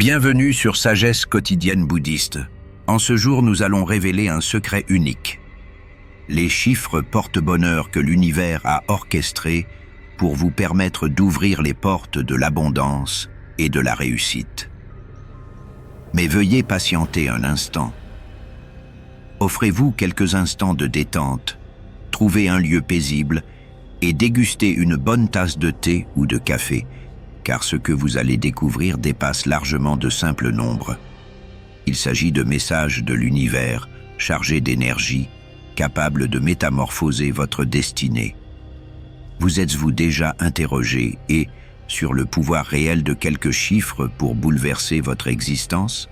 Bienvenue sur Sagesse quotidienne bouddhiste. En ce jour, nous allons révéler un secret unique. Les chiffres porte-bonheur que l'univers a orchestrés pour vous permettre d'ouvrir les portes de l'abondance et de la réussite. Mais veuillez patienter un instant. Offrez-vous quelques instants de détente, trouvez un lieu paisible et dégustez une bonne tasse de thé ou de café, car ce que vous allez découvrir dépasse largement de simples nombres. Il s'agit de messages de l'univers, chargés d'énergie, capables de métamorphoser votre destinée. Vous êtes-vous déjà interrogé sur le pouvoir réel de quelques chiffres pour bouleverser votre existence?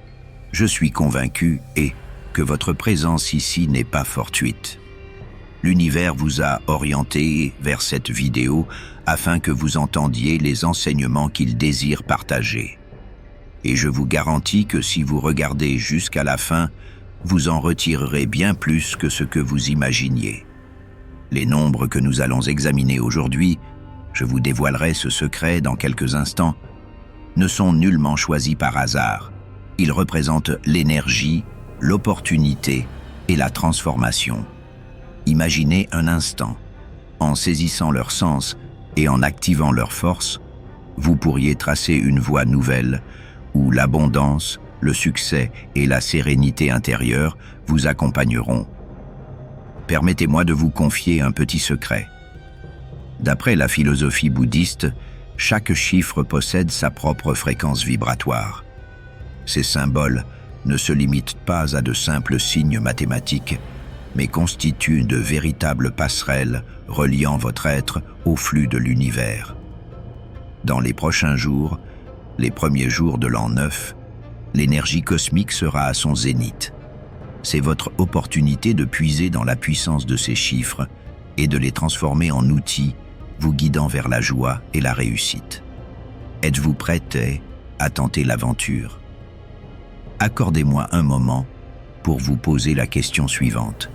Je suis convaincu que votre présence ici n'est pas fortuite. L'univers vous a orienté vers cette vidéo afin que vous entendiez les enseignements qu'il désire partager. Et je vous garantis que si vous regardez jusqu'à la fin, vous en retirerez bien plus que ce que vous imaginiez. Les nombres que nous allons examiner aujourd'hui, je vous dévoilerai ce secret dans quelques instants, ne sont nullement choisis par hasard. Ils représentent l'énergie, l'opportunité et la transformation. Imaginez un instant, en saisissant leur sens et en activant leur force, vous pourriez tracer une voie nouvelle où l'abondance, le succès et la sérénité intérieure vous accompagneront. Permettez-moi de vous confier un petit secret. D'après la philosophie bouddhiste, chaque chiffre possède sa propre fréquence vibratoire. Ces symboles ne se limitent pas à de simples signes mathématiques, mais constituent de véritables passerelles reliant votre être au flux de l'univers. Dans les prochains jours, les premiers jours de l'an 9, l'énergie cosmique sera à son zénith. C'est votre opportunité de puiser dans la puissance de ces chiffres et de les transformer en outils vous guidant vers la joie et la réussite. Êtes-vous prête à tenter l'aventure? Accordez-moi un moment pour vous poser la question suivante.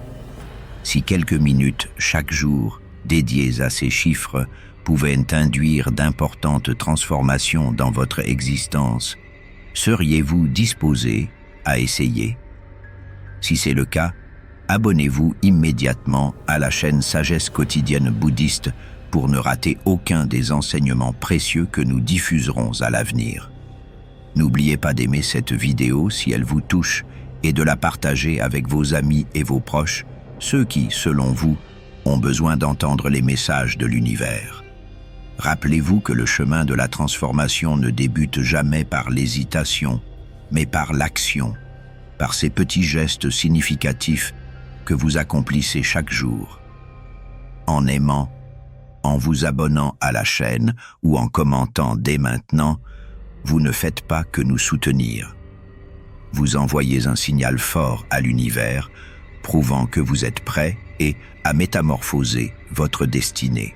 Si quelques minutes chaque jour dédiées à ces chiffres pouvaient induire d'importantes transformations dans votre existence, seriez-vous disposé à essayer? Si c'est le cas, abonnez-vous immédiatement à la chaîne Sagesse quotidienne bouddhiste pour ne rater aucun des enseignements précieux que nous diffuserons à l'avenir. N'oubliez pas d'aimer cette vidéo si elle vous touche et de la partager avec vos amis et vos proches, ceux qui, selon vous, ont besoin d'entendre les messages de l'univers. Rappelez-vous que le chemin de la transformation ne débute jamais par l'hésitation, mais par l'action, par ces petits gestes significatifs que vous accomplissez chaque jour. En aimant, en vous abonnant à la chaîne ou en commentant dès maintenant, vous ne faites pas que nous soutenir. Vous envoyez un signal fort à l'univers, prouvant que vous êtes prêt à métamorphoser votre destinée.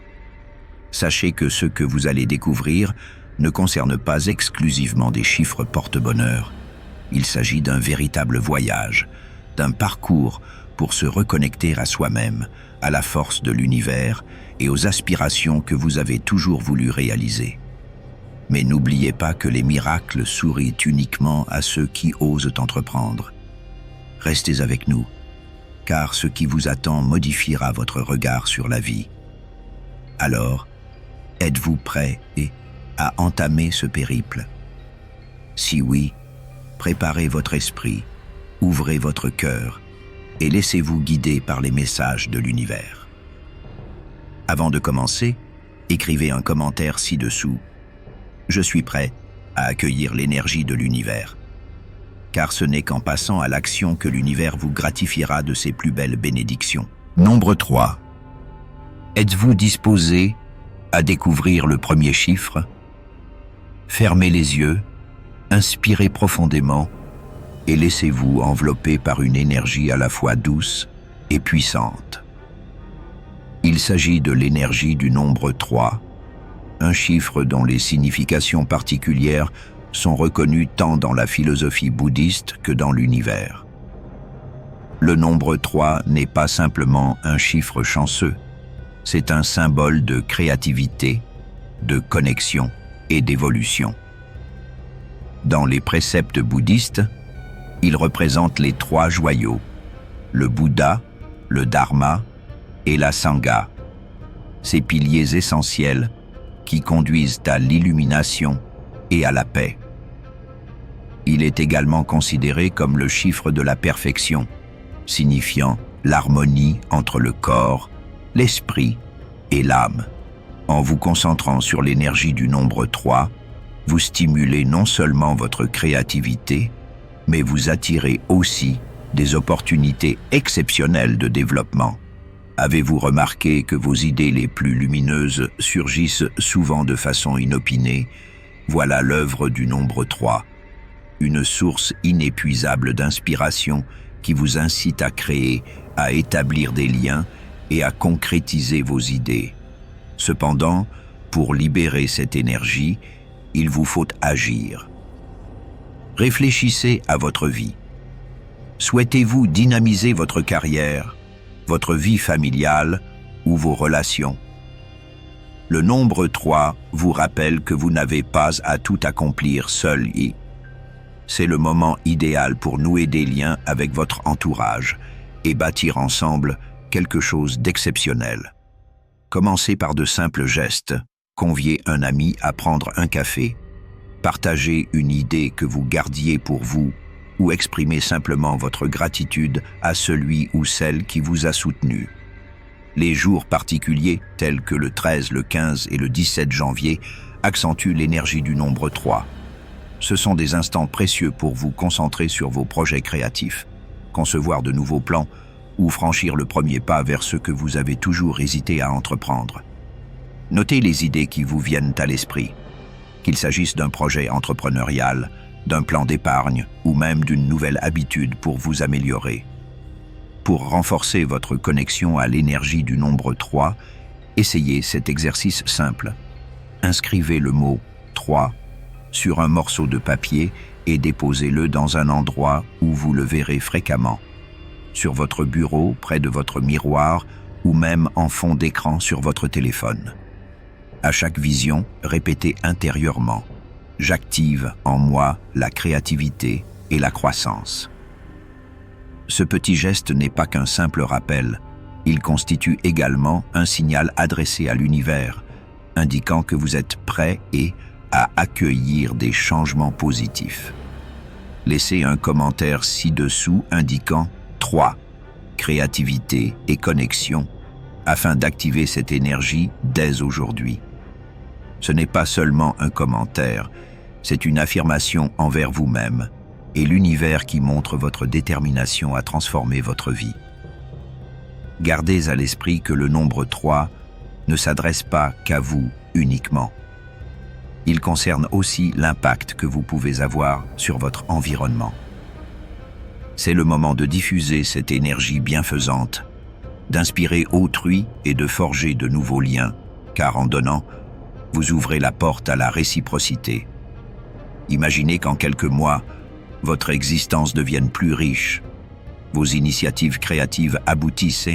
Sachez que ce que vous allez découvrir ne concerne pas exclusivement des chiffres porte-bonheur. Il s'agit d'un véritable voyage, d'un parcours pour se reconnecter à soi-même, à la force de l'univers et aux aspirations que vous avez toujours voulu réaliser. Mais n'oubliez pas que les miracles sourient uniquement à ceux qui osent entreprendre. Restez avec nous, car ce qui vous attend modifiera votre regard sur la vie. Alors, êtes-vous prêt à entamer ce périple? Si oui, préparez votre esprit, ouvrez votre cœur et laissez-vous guider par les messages de l'univers. Avant de commencer, écrivez un commentaire ci-dessous. Je suis prêt à accueillir l'énergie de l'univers. Car ce n'est qu'en passant à l'action que l'univers vous gratifiera de ses plus belles bénédictions. Nombre 3. Êtes-vous disposé à découvrir le premier chiffre? Fermez les yeux, inspirez profondément et laissez-vous envelopper par une énergie à la fois douce et puissante. Il s'agit de l'énergie du nombre 3, un chiffre dont les significations particulières sont reconnues tant dans la philosophie bouddhiste que dans l'univers. Le nombre 3 n'est pas simplement un chiffre chanceux, c'est un symbole de créativité, de connexion et d'évolution. Dans les préceptes bouddhistes, il représente les 3 joyaux, le Bouddha, le Dharma et la Sangha, ces piliers essentiels qui conduisent à l'illumination et à la paix. Il est également considéré comme le chiffre de la perfection, signifiant l'harmonie entre le corps, l'esprit et l'âme. En vous concentrant sur l'énergie du nombre 3, vous stimulez non seulement votre créativité, mais vous attirez aussi des opportunités exceptionnelles de développement. Avez-vous remarqué que vos idées les plus lumineuses surgissent souvent de façon inopinée? Voilà l'œuvre du nombre 3, une source inépuisable d'inspiration qui vous incite à créer, à établir des liens et à concrétiser vos idées. Cependant, pour libérer cette énergie, il vous faut agir. Réfléchissez à votre vie. Souhaitez-vous dynamiser votre carrière, votre vie familiale ou vos relations? Le nombre 3 vous rappelle que vous n'avez pas à tout accomplir seul. C'est le moment idéal pour nouer des liens avec votre entourage et bâtir ensemble quelque chose d'exceptionnel. Commencez par de simples gestes. Conviez un ami à prendre un café. Partagez une idée que vous gardiez pour vous ou exprimez simplement votre gratitude à celui ou celle qui vous a soutenu. Les jours particuliers, tels que le 13, le 15 et le 17 janvier, accentuent l'énergie du nombre 3. Ce sont des instants précieux pour vous concentrer sur vos projets créatifs, concevoir de nouveaux plans ou franchir le premier pas vers ce que vous avez toujours hésité à entreprendre. Notez les idées qui vous viennent à l'esprit, qu'il s'agisse d'un projet entrepreneurial, d'un plan d'épargne ou même d'une nouvelle habitude pour vous améliorer. Pour renforcer votre connexion à l'énergie du nombre 3, essayez cet exercice simple. Inscrivez le mot 3 sur un morceau de papier et déposez-le dans un endroit où vous le verrez fréquemment, sur votre bureau, près de votre miroir ou même en fond d'écran sur votre téléphone. À chaque vision, répétez intérieurement « J'active en moi la créativité et la croissance ». Ce petit geste n'est pas qu'un simple rappel, il constitue également un signal adressé à l'univers, indiquant que vous êtes prêt à accueillir des changements positifs. Laissez un commentaire ci-dessous indiquant 3, créativité et connexion, afin d'activer cette énergie dès aujourd'hui. Ce n'est pas seulement un commentaire, c'est une affirmation envers vous-même et l'univers qui montre votre détermination à transformer votre vie. Gardez à l'esprit que le nombre 3 ne s'adresse pas qu'à vous uniquement. Il concerne aussi l'impact que vous pouvez avoir sur votre environnement. C'est le moment de diffuser cette énergie bienfaisante, d'inspirer autrui et de forger de nouveaux liens, car en donnant, vous ouvrez la porte à la réciprocité. Imaginez qu'en quelques mois, votre existence devienne plus riche, vos initiatives créatives aboutissent,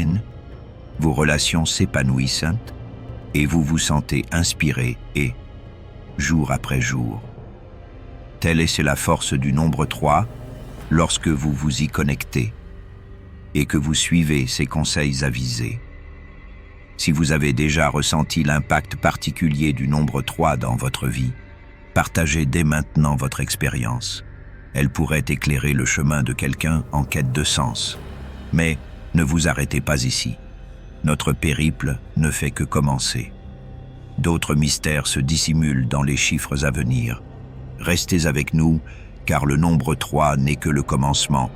vos relations s'épanouissent et vous vous sentez inspiré et, jour après jour. Telle est la force du nombre 3 lorsque vous vous y connectez et que vous suivez ses conseils avisés. Si vous avez déjà ressenti l'impact particulier du nombre 3 dans votre vie, partagez dès maintenant votre expérience. Elle pourrait éclairer le chemin de quelqu'un en quête de sens. Mais ne vous arrêtez pas ici. Notre périple ne fait que commencer. D'autres mystères se dissimulent dans les chiffres à venir. Restez avec nous, car le nombre 3 n'est que le commencement,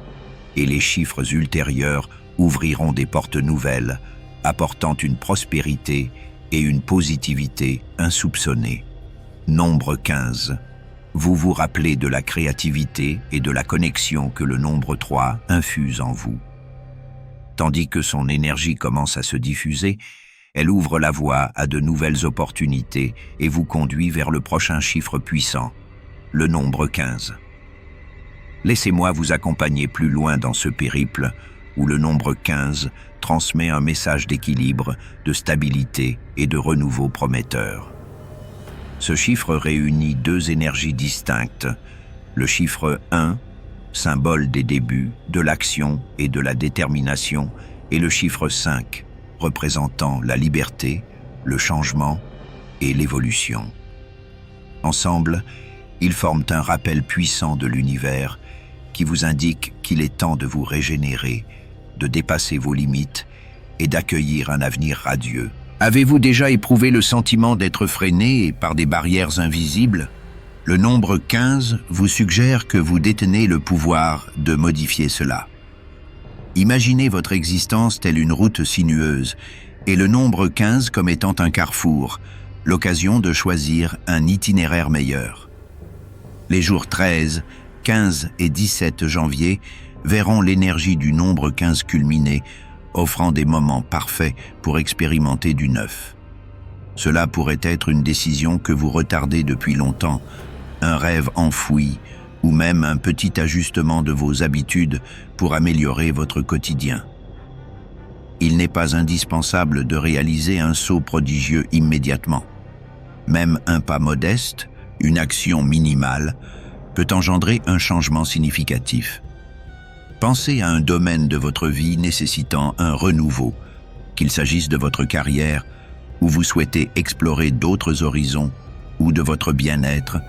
et les chiffres ultérieurs ouvriront des portes nouvelles, apportant une prospérité et une positivité insoupçonnées. Nombre 15. Vous vous rappelez de la créativité et de la connexion que le nombre 3 infuse en vous. Tandis que son énergie commence à se diffuser, elle ouvre la voie à de nouvelles opportunités et vous conduit vers le prochain chiffre puissant, le nombre 15. Laissez-moi vous accompagner plus loin dans ce périple où le nombre 15 transmet un message d'équilibre, de stabilité et de renouveau prometteur. Ce chiffre réunit deux énergies distinctes, Le chiffre 1, symbole des débuts, de l'action et de la détermination, et le chiffre 5, représentant la liberté, le changement et l'évolution. Ensemble, ils forment un rappel puissant de l'univers qui vous indique qu'il est temps de vous régénérer, de dépasser vos limites et d'accueillir un avenir radieux. Avez-vous déjà éprouvé le sentiment d'être freiné par des barrières invisibles? Le nombre 15 vous suggère que vous détenez le pouvoir de modifier cela. Imaginez votre existence telle une route sinueuse et le nombre 15 comme étant un carrefour, l'occasion de choisir un itinéraire meilleur. Les jours 13, 15 et 17 janvier verront l'énergie du nombre 15 culminer, offrant des moments parfaits pour expérimenter du neuf. Cela pourrait être une décision que vous retardez depuis longtemps, un rêve enfoui ou même un petit ajustement de vos habitudes pour améliorer votre quotidien. Il n'est pas indispensable de réaliser un saut prodigieux immédiatement. Même un pas modeste, une action minimale, peut engendrer un changement significatif. Pensez à un domaine de votre vie nécessitant un renouveau, qu'il s'agisse de votre carrière, où vous souhaitez explorer d'autres horizons, ou de votre bien-être,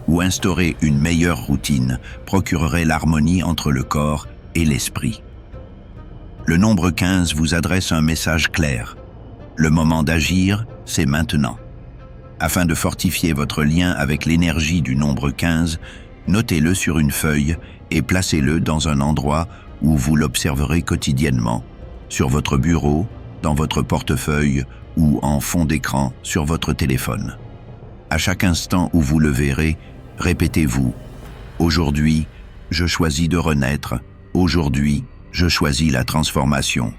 ou instaurer une meilleure routine procurerait l'harmonie entre le corps et l'esprit. Le nombre 15 vous adresse un message clair. Le moment d'agir, c'est maintenant. Afin de fortifier votre lien avec l'énergie du nombre 15, notez-le sur une feuille et placez-le dans un endroit où vous l'observerez quotidiennement, sur votre bureau, dans votre portefeuille ou en fond d'écran sur votre téléphone. À chaque instant où vous le verrez, répétez-vous « Aujourd'hui, je choisis de renaître. Aujourd'hui, je choisis la transformation. »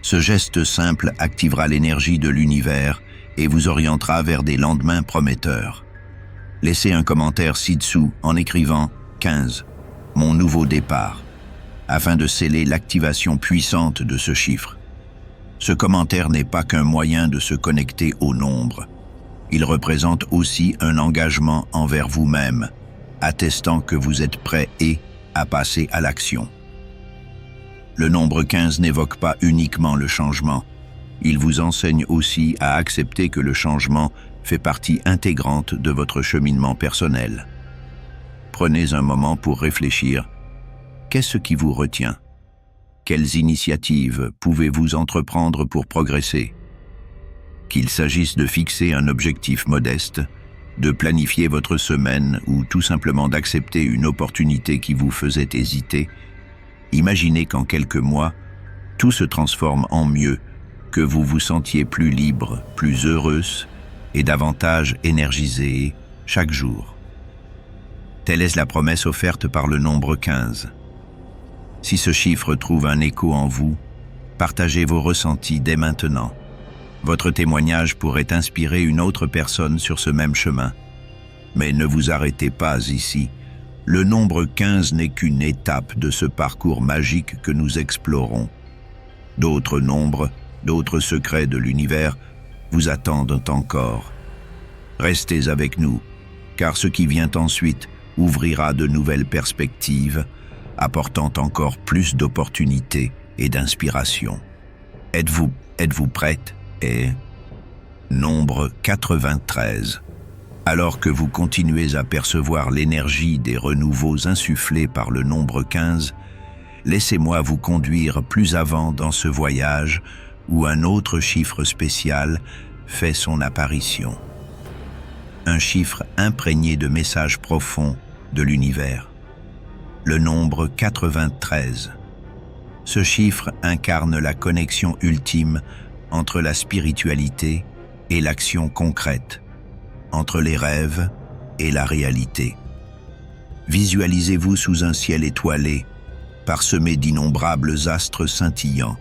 Ce geste simple activera l'énergie de l'univers et vous orientera vers des lendemains prometteurs. Laissez un commentaire ci-dessous en écrivant « 15, mon nouveau départ » afin de sceller l'activation puissante de ce chiffre. Ce commentaire n'est pas qu'un moyen de se connecter au nombre. Il représente aussi un engagement envers vous-même, attestant que vous êtes prêt à passer à l'action. Le nombre 15 n'évoque pas uniquement le changement. Il vous enseigne aussi à accepter que le changement fait partie intégrante de votre cheminement personnel. Prenez un moment pour réfléchir. Qu'est-ce qui vous retient? Quelles initiatives pouvez-vous entreprendre pour progresser? Qu'il s'agisse de fixer un objectif modeste, de planifier votre semaine ou tout simplement d'accepter une opportunité qui vous faisait hésiter, imaginez qu'en quelques mois, tout se transforme en mieux, que vous vous sentiez plus libre, plus heureuse et davantage énergisée chaque jour. Telle est la promesse offerte par le nombre 15. Si ce chiffre trouve un écho en vous, partagez vos ressentis dès maintenant. Votre témoignage pourrait inspirer une autre personne sur ce même chemin. Mais ne vous arrêtez pas ici. Le nombre 15 n'est qu'une étape de ce parcours magique que nous explorons. D'autres nombres, d'autres secrets de l'univers vous attendent encore. Restez avec nous, car ce qui vient ensuite ouvrira de nouvelles perspectives, apportant encore plus d'opportunités et d'inspiration. Êtes-vous prête? Et nombre 93. Alors que vous continuez à percevoir l'énergie des renouveaux insufflés par le nombre 15, laissez-moi vous conduire plus avant dans ce voyage où un autre chiffre spécial fait son apparition. Un chiffre imprégné de messages profonds de l'univers. Le nombre 93. Ce chiffre incarne la connexion ultime entre la spiritualité et l'action concrète, entre les rêves et la réalité. Visualisez-vous sous un ciel étoilé, parsemé d'innombrables astres scintillants,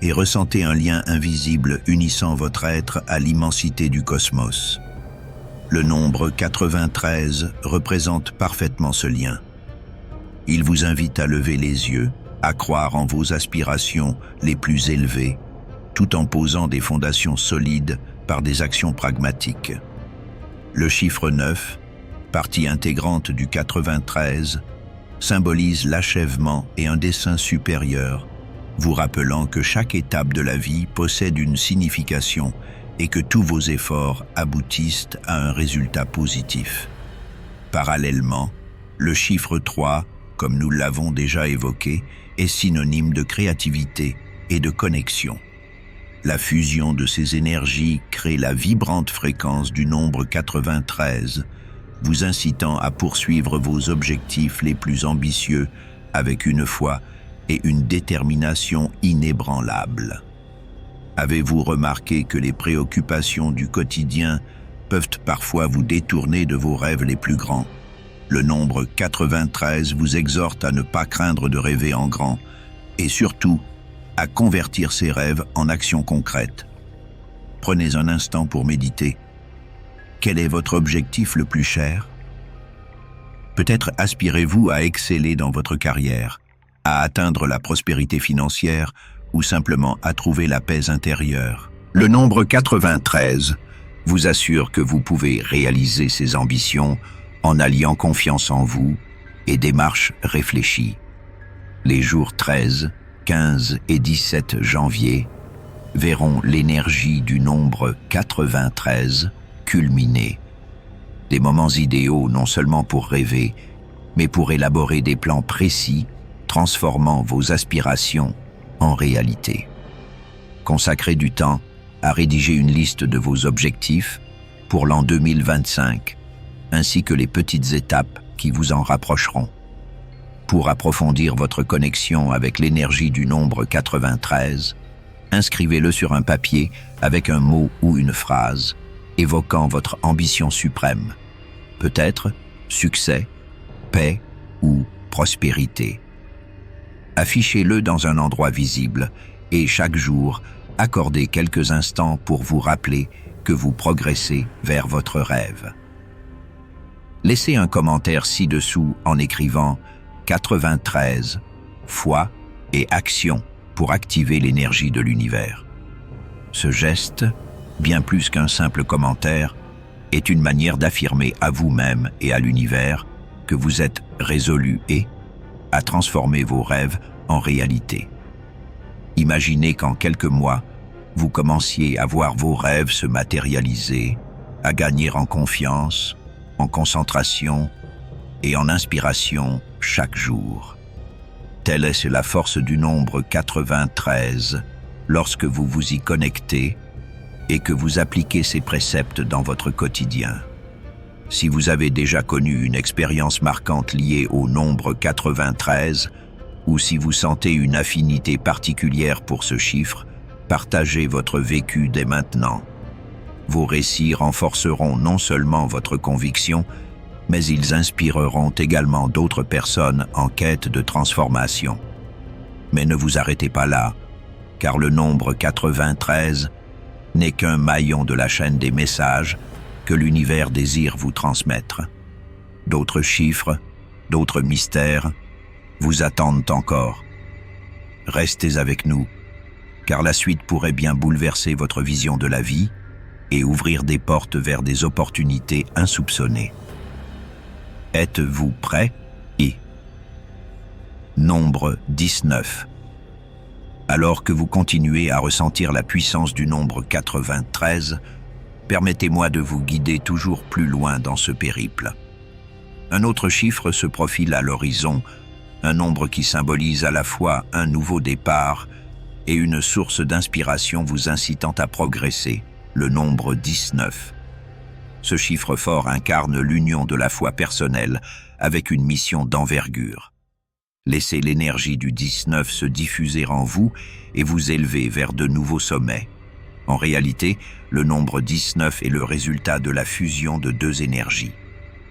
et ressentez un lien invisible unissant votre être à l'immensité du cosmos. Le nombre 93 représente parfaitement ce lien. Il vous invite à lever les yeux, à croire en vos aspirations les plus élevées, tout en posant des fondations solides par des actions pragmatiques. Le chiffre 9, partie intégrante du 93, symbolise l'achèvement et un dessein supérieur, vous rappelant que chaque étape de la vie possède une signification et que tous vos efforts aboutissent à un résultat positif. Parallèlement, le chiffre 3, comme nous l'avons déjà évoqué, est synonyme de créativité et de connexion. La fusion de ces énergies crée la vibrante fréquence du nombre 93, vous incitant à poursuivre vos objectifs les plus ambitieux avec une foi et une détermination inébranlables. Avez-vous remarqué que les préoccupations du quotidien peuvent parfois vous détourner de vos rêves les plus grands? Le nombre 93 vous exhorte à ne pas craindre de rêver en grand et surtout à convertir ces rêves en actions concrètes. Prenez un instant pour méditer. Quel est votre objectif le plus cher? Peut-être aspirez-vous à exceller dans votre carrière, à atteindre la prospérité financière ou simplement à trouver la paix intérieure. Le nombre 93 vous assure que vous pouvez réaliser ces ambitions en alliant confiance en vous et démarche réfléchie. Les jours 13, 15 et 17 janvier verront l'énergie du nombre 93 culminer. Des moments idéaux non seulement pour rêver, mais pour élaborer des plans précis, transformant vos aspirations en réalité. Consacrez du temps à rédiger une liste de vos objectifs pour l'an 2025, ainsi que les petites étapes qui vous en rapprocheront. Pour approfondir votre connexion avec l'énergie du nombre 93, inscrivez-le sur un papier avec un mot ou une phrase évoquant votre ambition suprême, peut-être succès, paix ou prospérité. Affichez-le dans un endroit visible et chaque jour, accordez quelques instants pour vous rappeler que vous progressez vers votre rêve. Laissez un commentaire ci-dessous en écrivant 93, foi et action pour activer l'énergie de l'univers. Ce geste, bien plus qu'un simple commentaire, est une manière d'affirmer à vous-même et à l'univers que vous êtes résolu à transformer vos rêves en réalité. Imaginez qu'en quelques mois, vous commenciez à voir vos rêves se matérialiser, à gagner en confiance, en concentration et en inspiration chaque jour. Telle est la force du nombre 93 lorsque vous vous y connectez et que vous appliquez ces préceptes dans votre quotidien. Si vous avez déjà connu une expérience marquante liée au nombre 93, ou si vous sentez une affinité particulière pour ce chiffre, partagez votre vécu dès maintenant. Vos récits renforceront non seulement votre conviction, mais ils inspireront également d'autres personnes en quête de transformation. Mais ne vous arrêtez pas là, car le nombre 93 n'est qu'un maillon de la chaîne des messages que l'univers désire vous transmettre. D'autres chiffres, d'autres mystères vous attendent encore. Restez avec nous, car la suite pourrait bien bouleverser votre vision de la vie et ouvrir des portes vers des opportunités insoupçonnées. Êtes-vous prêts? Nombre 19. Alors que vous continuez à ressentir la puissance du nombre 93, permettez-moi de vous guider toujours plus loin dans ce périple. Un autre chiffre se profile à l'horizon, un nombre qui symbolise à la fois un nouveau départ et une source d'inspiration vous incitant à progresser, le nombre 19. Ce chiffre fort incarne l'union de la foi personnelle avec une mission d'envergure. Laissez l'énergie du 19 se diffuser en vous et vous élever vers de nouveaux sommets. En réalité, le nombre 19 est le résultat de la fusion de deux énergies.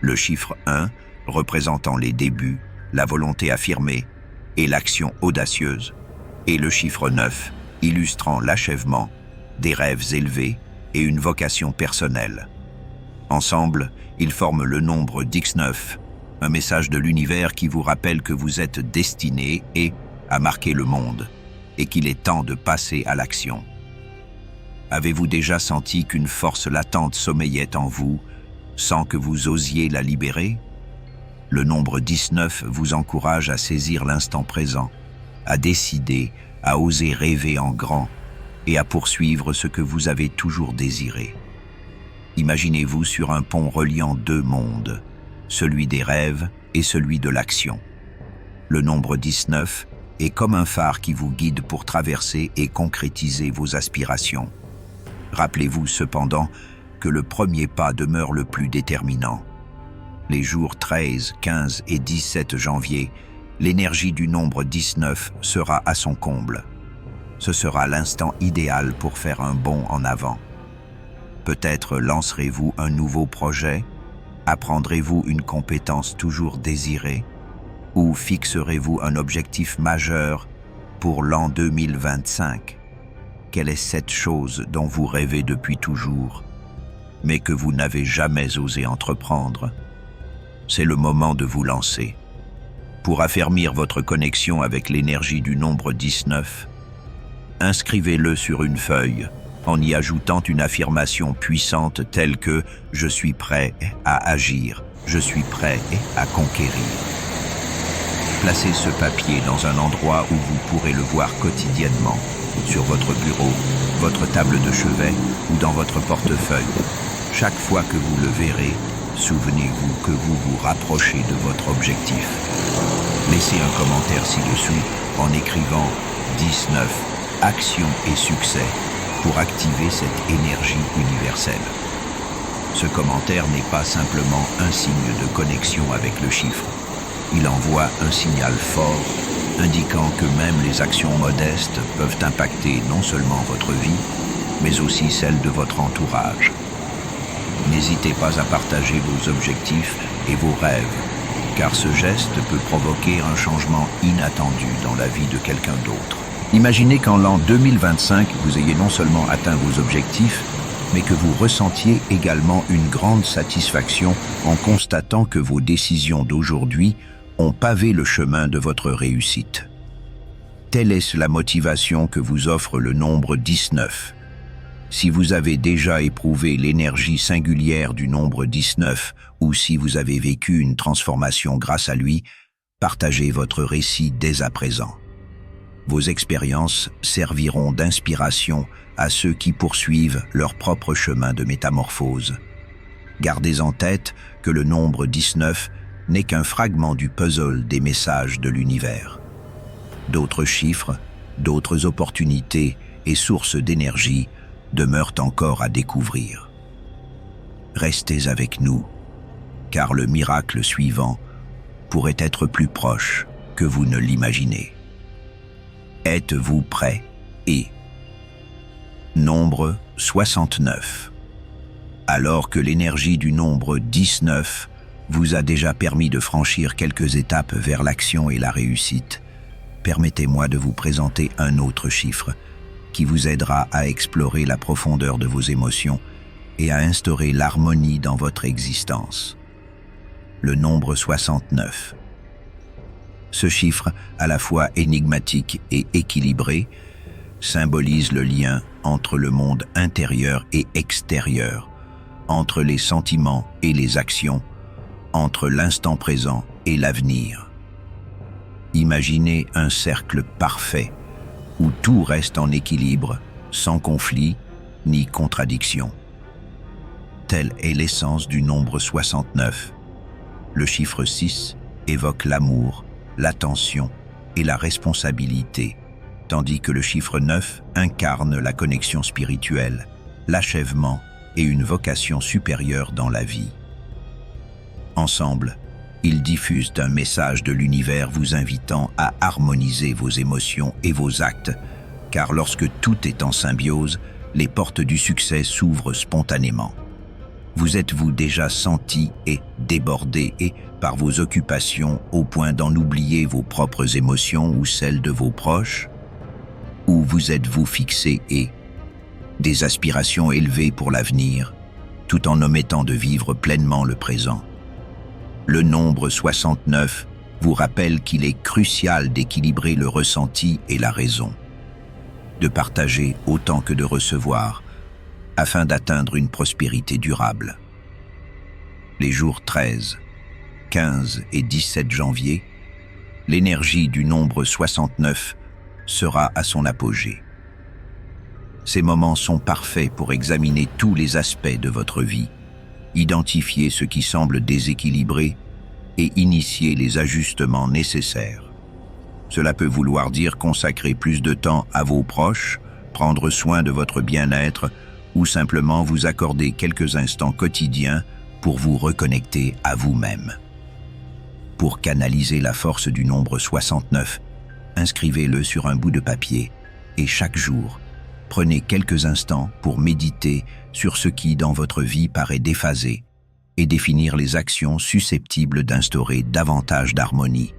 Le chiffre 1, représentant les débuts, la volonté affirmée et l'action audacieuse, et le chiffre 9, illustrant l'achèvement, des rêves élevés et une vocation personnelle. Ensemble, ils forment le nombre X9, un message de l'univers qui vous rappelle que vous êtes destiné à marquer le monde, et qu'il est temps de passer à l'action. Avez-vous déjà senti qu'une force latente sommeillait en vous, sans que vous osiez la libérer? Le nombre 19 vous encourage à saisir l'instant présent, à décider, à oser rêver en grand et à poursuivre ce que vous avez toujours désiré. Imaginez-vous sur un pont reliant deux mondes, celui des rêves et celui de l'action. Le nombre 19 est comme un phare qui vous guide pour traverser et concrétiser vos aspirations. Rappelez-vous cependant que le premier pas demeure le plus déterminant. Les jours 13, 15 et 17 janvier, l'énergie du nombre 19 sera à son comble. Ce sera l'instant idéal pour faire un bond en avant. Peut-être lancerez-vous un nouveau projet, apprendrez-vous une compétence toujours désirée, ou fixerez-vous un objectif majeur pour l'an 2025. Quelle est cette chose dont vous rêvez depuis toujours, mais que vous n'avez jamais osé entreprendre? C'est le moment de vous lancer. Pour affermir votre connexion avec l'énergie du nombre 19, inscrivez-le sur une feuille en y ajoutant une affirmation puissante telle que « Je suis prêt à agir, je suis prêt à conquérir ». Placez ce papier dans un endroit où vous pourrez le voir quotidiennement, sur votre bureau, votre table de chevet ou dans votre portefeuille. Chaque fois que vous le verrez, souvenez-vous que vous vous rapprochez de votre objectif. Laissez un commentaire ci-dessous en écrivant 19, action et succès pour activer cette énergie universelle. Ce commentaire n'est pas simplement un signe de connexion avec le chiffre. Il envoie un signal fort indiquant que même les actions modestes peuvent impacter non seulement votre vie, mais aussi celle de votre entourage. N'hésitez pas à partager vos objectifs et vos rêves, car ce geste peut provoquer un changement inattendu dans la vie de quelqu'un d'autre. Imaginez qu'en l'an 2025, vous ayez non seulement atteint vos objectifs, mais que vous ressentiez également une grande satisfaction en constatant que vos décisions d'aujourd'hui ont pavé le chemin de votre réussite. Telle est la motivation que vous offre le nombre 19. Si vous avez déjà éprouvé l'énergie singulière du nombre 19 ou si vous avez vécu une transformation grâce à lui, partagez votre récit dès à présent. Vos expériences serviront d'inspiration à ceux qui poursuivent leur propre chemin de métamorphose. Gardez en tête que le nombre 19 n'est qu'un fragment du puzzle des messages de l'univers. D'autres chiffres, d'autres opportunités et sources d'énergie demeurent encore à découvrir. Restez avec nous, car le miracle suivant pourrait être plus proche que vous ne l'imaginez. Êtes-vous prêt? Et nombre 69. Alors que l'énergie du nombre 19 vous a déjà permis de franchir quelques étapes vers l'action et la réussite, permettez-moi de vous présenter un autre chiffre qui vous aidera à explorer la profondeur de vos émotions et à instaurer l'harmonie dans votre existence. Le nombre 69. Ce chiffre, à la fois énigmatique et équilibré, symbolise le lien entre le monde intérieur et extérieur, entre les sentiments et les actions, entre l'instant présent et l'avenir. Imaginez un cercle parfait où tout reste en équilibre, sans conflit ni contradiction. Telle est l'essence du nombre 69. Le chiffre 6 évoque l'amour, l'attention et la responsabilité, tandis que le chiffre 9 incarne la connexion spirituelle, l'achèvement et une vocation supérieure dans la vie. Ensemble, ils diffusent un message de l'univers vous invitant à harmoniser vos émotions et vos actes, car lorsque tout est en symbiose, les portes du succès s'ouvrent spontanément. Vous êtes-vous déjà senti et débordé par vos occupations au point d'en oublier vos propres émotions ou celles de vos proches? Ou vous êtes-vous fixé des aspirations élevées pour l'avenir, tout en omettant de vivre pleinement le présent? Le nombre 69 vous rappelle qu'il est crucial d'équilibrer le ressenti et la raison, de partager autant que de recevoir, afin d'atteindre une prospérité durable. Les jours 13, 15 et 17 janvier, l'énergie du nombre 69 sera à son apogée. Ces moments sont parfaits pour examiner tous les aspects de votre vie, identifier ce qui semble déséquilibré et initier les ajustements nécessaires. Cela peut vouloir dire consacrer plus de temps à vos proches, prendre soin de votre bien-être ou simplement vous accorder quelques instants quotidiens pour vous reconnecter à vous-même. Pour canaliser la force du nombre 69, inscrivez-le sur un bout de papier et chaque jour, prenez quelques instants pour méditer sur ce qui dans votre vie paraît déphasé et définir les actions susceptibles d'instaurer davantage d'harmonie.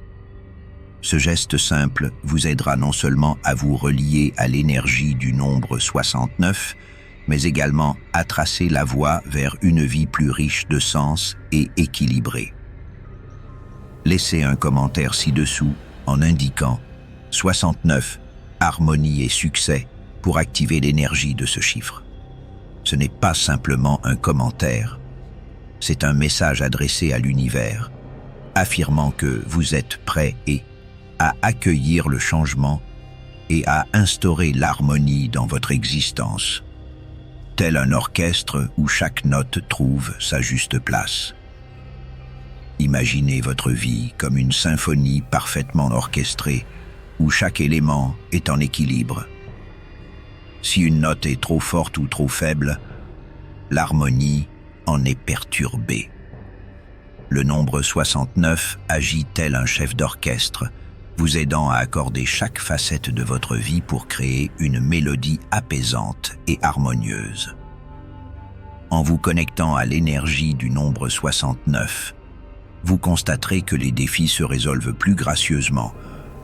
Ce geste simple vous aidera non seulement à vous relier à l'énergie du nombre 69, mais également à tracer la voie vers une vie plus riche de sens et équilibrée. Laissez un commentaire ci-dessous en indiquant 69, harmonie et succès pour activer l'énergie de ce chiffre. Ce n'est pas simplement un commentaire, c'est un message adressé à l'univers, affirmant que vous êtes prêt à accueillir le changement et à instaurer l'harmonie dans votre existence, tel un orchestre où chaque note trouve sa juste place. Imaginez votre vie comme une symphonie parfaitement orchestrée, où chaque élément est en équilibre. Si une note est trop forte ou trop faible, l'harmonie en est perturbée. Le nombre 69 agit tel un chef d'orchestre, vous aidant à accorder chaque facette de votre vie pour créer une mélodie apaisante et harmonieuse. En vous connectant à l'énergie du nombre 69, vous constaterez que les défis se résolvent plus gracieusement,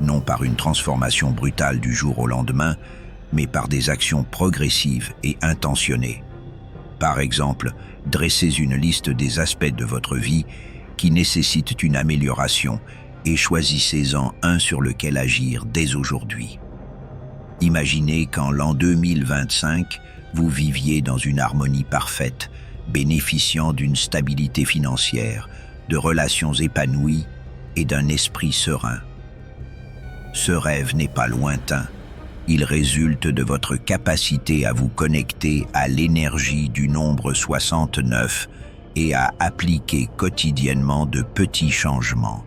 non par une transformation brutale du jour au lendemain, mais par des actions progressives et intentionnées. Par exemple, dressez une liste des aspects de votre vie qui nécessitent une amélioration et choisissez-en un sur lequel agir dès aujourd'hui. Imaginez qu'en l'an 2025, vous viviez dans une harmonie parfaite, bénéficiant d'une stabilité financière, de relations épanouies et d'un esprit serein. Ce rêve n'est pas lointain. Il résulte de votre capacité à vous connecter à l'énergie du nombre 69 et à appliquer quotidiennement de petits changements.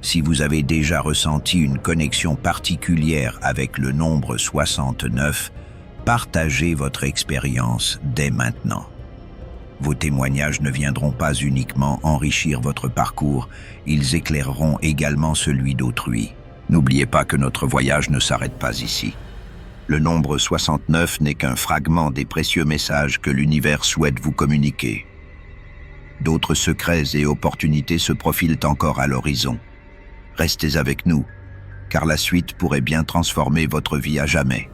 Si vous avez déjà ressenti une connexion particulière avec le nombre 69, partagez votre expérience dès maintenant. Vos témoignages ne viendront pas uniquement enrichir votre parcours, ils éclaireront également celui d'autrui. N'oubliez pas que notre voyage ne s'arrête pas ici. Le nombre 69 n'est qu'un fragment des précieux messages que l'univers souhaite vous communiquer. D'autres secrets et opportunités se profilent encore à l'horizon. Restez avec nous, car la suite pourrait bien transformer votre vie à jamais.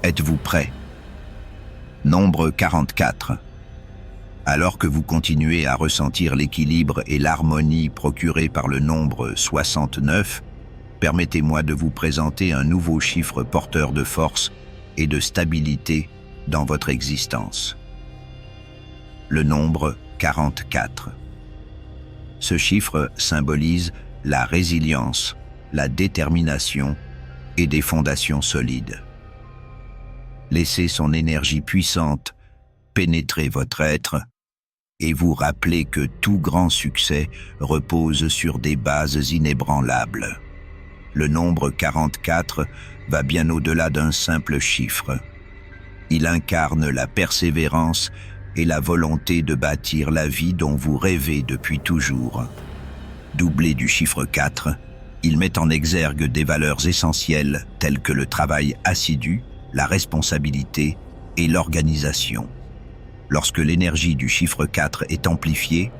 Êtes-vous prêt? Nombre 44. Alors que vous continuez à ressentir l'équilibre et l'harmonie procurés par le nombre 69, permettez-moi de vous présenter un nouveau chiffre porteur de force et de stabilité dans votre existence. Le nombre 44. Ce chiffre symbolise la résilience, la détermination et des fondations solides. Laissez son énergie puissante pénétrer votre être et vous rappelez que tout grand succès repose sur des bases inébranlables. Le nombre 44 va bien au-delà d'un simple chiffre. Il incarne la persévérance et la volonté de bâtir la vie dont vous rêvez depuis toujours. Doublé du chiffre 4, il met en exergue des valeurs essentielles telles que le travail assidu, la responsabilité et l'organisation. Lorsque l'énergie du chiffre 4 est amplifiée,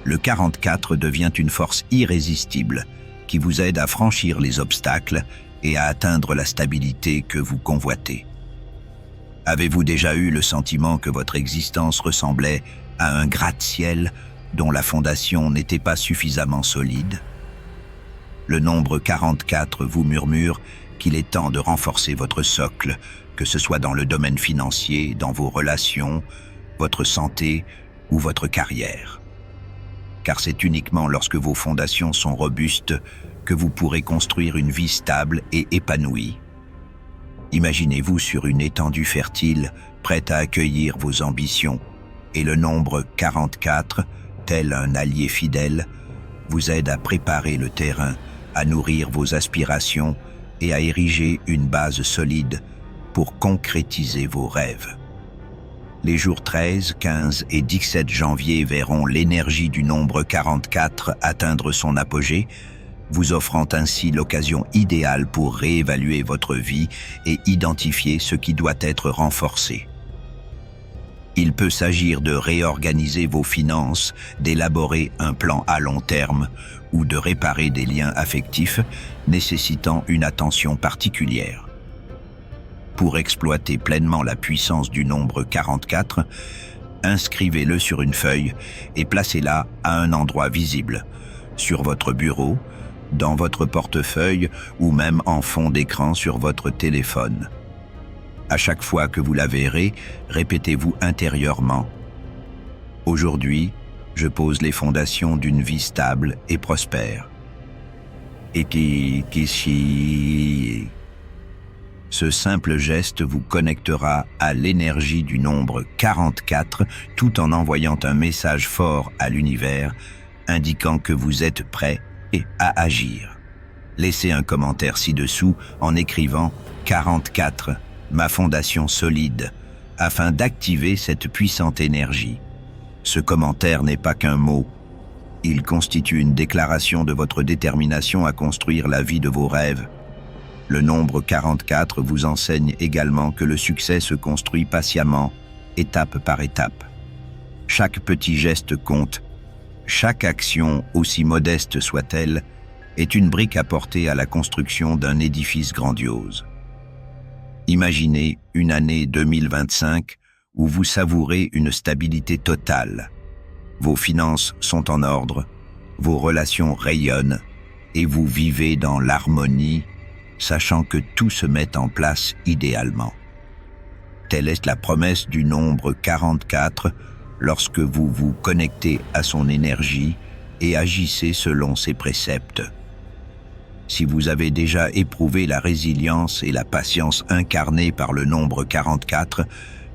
le 44 devient une force irrésistible qui vous aide à franchir les obstacles et à atteindre la stabilité que vous convoitez. Avez-vous déjà eu le sentiment que votre existence ressemblait à un gratte-ciel dont la fondation n'était pas suffisamment solide? Le nombre 44 vous murmure qu'il est temps de renforcer votre socle, que ce soit dans le domaine financier, dans vos relations, votre santé ou votre carrière. car c'est uniquement lorsque vos fondations sont robustes que vous pourrez construire une vie stable et épanouie. Imaginez-vous sur une étendue fertile, prête à accueillir vos ambitions, et le nombre 44, tel un allié fidèle, vous aide à préparer le terrain, à nourrir vos aspirations et à ériger une base solide pour concrétiser vos rêves. Les jours 13, 15 et 17 janvier verront l'énergie du nombre 44 atteindre son apogée, vous offrant ainsi l'occasion idéale pour réévaluer votre vie et identifier ce qui doit être renforcé. Il peut s'agir de réorganiser vos finances, d'élaborer un plan à long terme ou de réparer des liens affectifs nécessitant une attention particulière. Pour exploiter pleinement la puissance du nombre 44, inscrivez-le sur une feuille et placez-la à un endroit visible, sur votre bureau, dans votre portefeuille ou même en fond d'écran sur votre téléphone. À chaque fois que vous la verrez, répétez-vous intérieurement: aujourd'hui, je pose les fondations d'une vie stable et prospère. Ce simple geste vous connectera à l'énergie du nombre 44 tout en envoyant un message fort à l'univers indiquant que vous êtes prêt à agir. Laissez un commentaire ci-dessous en écrivant 44, ma fondation solide, afin d'activer cette puissante énergie. Ce commentaire n'est pas qu'un mot. Il constitue une déclaration de votre détermination à construire la vie de vos rêves. Le nombre 44 vous enseigne également que le succès se construit patiemment, étape par étape. Chaque petit geste compte. Chaque action, aussi modeste soit-elle, est une brique apportée à la construction d'un édifice grandiose. Imaginez une année 2025 où vous savourez une stabilité totale. Vos finances sont en ordre, vos relations rayonnent et vous vivez dans l'harmonie, sachant que tout se met en place idéalement. Telle est la promesse du nombre 44 lorsque vous vous connectez à son énergie et agissez selon ses préceptes. Si vous avez déjà éprouvé la résilience et la patience incarnées par le nombre 44,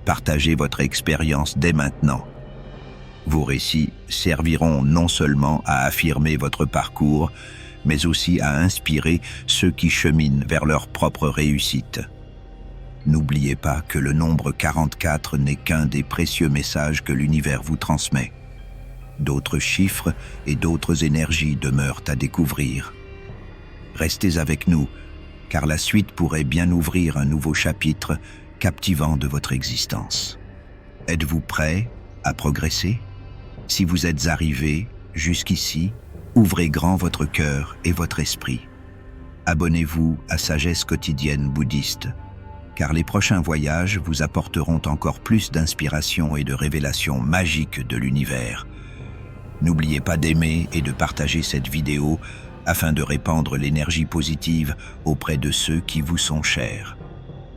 partagez votre expérience dès maintenant. Vos récits serviront non seulement à affirmer votre parcours, mais aussi à inspirer ceux qui cheminent vers leur propre réussite. N'oubliez pas que le nombre 44 n'est qu'un des précieux messages que l'univers vous transmet. D'autres chiffres et d'autres énergies demeurent à découvrir. Restez avec nous, car la suite pourrait bien ouvrir un nouveau chapitre captivant de votre existence. Êtes-vous prêt à progresser? Si vous êtes arrivé jusqu'ici, ouvrez grand votre cœur et votre esprit. Abonnez-vous à Sagesse quotidienne bouddhiste, car les prochains voyages vous apporteront encore plus d'inspiration et de révélations magiques de l'univers. N'oubliez pas d'aimer et de partager cette vidéo afin de répandre l'énergie positive auprès de ceux qui vous sont chers.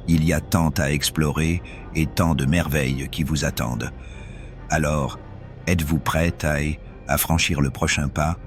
Il y a tant à explorer et tant de merveilles qui vous attendent. Alors, êtes-vous prête à franchir le prochain pas